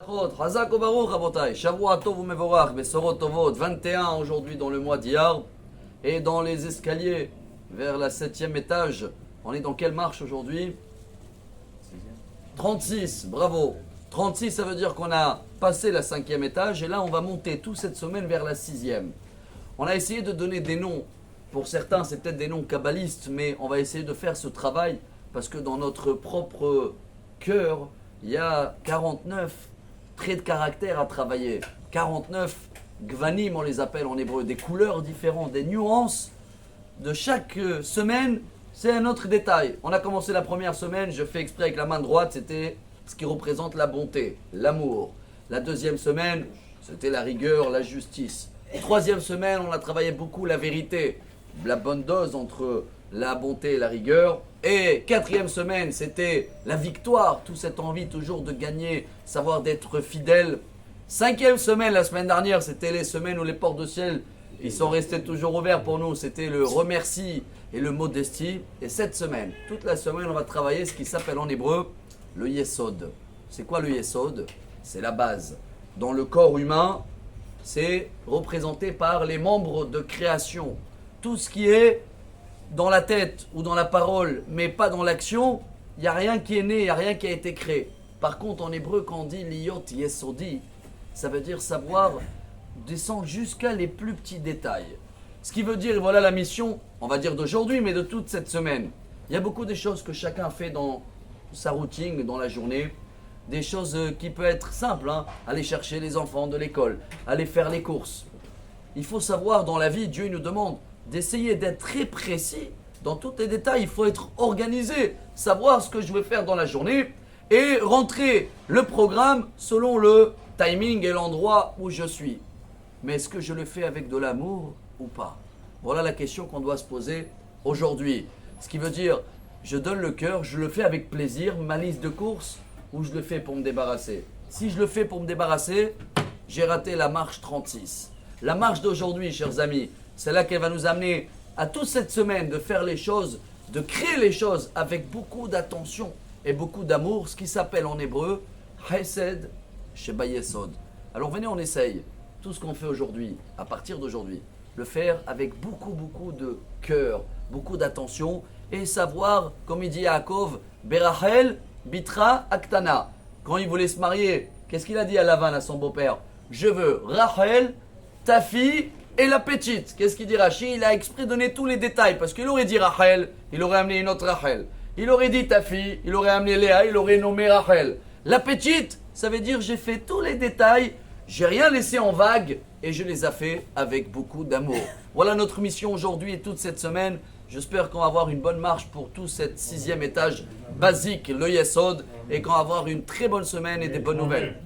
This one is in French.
Brachot, Hazak ou Baruch, Rabotai. Shavua Tov ou Mevorach, Besorot Tovot, 21 aujourd'hui dans le mois d'Iyar. Et dans les escaliers vers la 7e étage. On est dans quelle marche aujourd'hui? 36, bravo. 36, ça veut dire qu'on a passé la 5e étage. Et là, on va monter toute cette semaine vers la 6e. On a essayé de donner des noms. Pour certains, c'est peut-être des noms kabbalistes, mais on va essayer de faire ce travail parce que dans notre propre cœur, il y a 49 traits de caractère à travailler. 49 gvanim, on les appelle en hébreu, des couleurs différentes, des nuances de chaque semaine. C'est un autre détail. On a commencé la première semaine, je fais exprès avec la main droite, c'était ce qui représente la bonté, l'amour. La deuxième semaine, c'était la rigueur, la justice. Troisième semaine, on a travaillé beaucoup la vérité, la bonne dose entre la bonté et la rigueur. Et quatrième semaine, c'était la victoire, toute cette envie toujours de gagner, savoir d'être fidèle. Cinquième semaine, la semaine dernière, c'était les semaines où les portes de ciel, ils sont restés toujours ouverts pour nous. C'était le remercie et le modestie. Et cette semaine, toute la semaine, on va travailler ce qui s'appelle en hébreu le yesod. C'est quoi le yesod? C'est la base. Dans le corps humain, c'est représenté par les membres de création. Tout ce qui est dans la tête ou dans la parole, mais pas dans l'action, il n'y a rien qui est né, il n'y a rien qui a été créé. Par contre, en hébreu, quand on dit liyot yesodi, ça veut dire savoir descendre jusqu'à les plus petits détails. Ce qui veut dire, voilà la mission, on va dire d'aujourd'hui, mais de toute cette semaine. Il y a beaucoup de choses que chacun fait dans sa routine, dans la journée. Des choses qui peuvent être simples, hein. Aller chercher les enfants de l'école, aller faire les courses. Il faut savoir, dans la vie, Dieu nous demande d'essayer d'être très précis dans tous les détails. Il faut être organisé, savoir ce que je vais faire dans la journée et rentrer le programme selon le timing et l'endroit où je suis. Mais est-ce que je le fais avec de l'amour ou pas? Voilà la question qu'on doit se poser aujourd'hui. Ce qui veut dire, je donne le cœur, je le fais avec plaisir, ma liste de courses, ou je le fais pour me débarrasser. Si je le fais pour me débarrasser, j'ai raté la marche 36. La marche d'aujourd'hui, chers amis, c'est là qu'elle va nous amener à toute cette semaine de faire les choses, de créer les choses avec beaucoup d'attention et beaucoup d'amour, ce qui s'appelle en hébreu Hesed Sheba Yesod. Alors venez, on essaye tout ce qu'on fait aujourd'hui, à partir d'aujourd'hui, le faire avec beaucoup de cœur, beaucoup d'attention et savoir, comme il dit Yaakov, Berachel Bitra Aktana. Quand il voulait se marier, qu'est-ce qu'il a dit à Lavan, à son beau-père? Je veux Rachel, ta fille et la petite. Qu'est-ce qu'il dit Rachi? Il a exprès donné tous les détails parce qu'il aurait dit Rachel, il aurait amené une autre Rachel. Il aurait dit ta fille, il aurait amené Léa, il aurait nommé Rachel. La petite, ça veut dire j'ai fait tous les détails, j'ai rien laissé en vague et je les ai fait avec beaucoup d'amour. Voilà notre mission aujourd'hui et toute cette semaine. J'espère qu'on va avoir une bonne marche pour tout cet 6e étage basique, le Yesod, et qu'on va avoir une très bonne semaine et des bonnes nouvelles.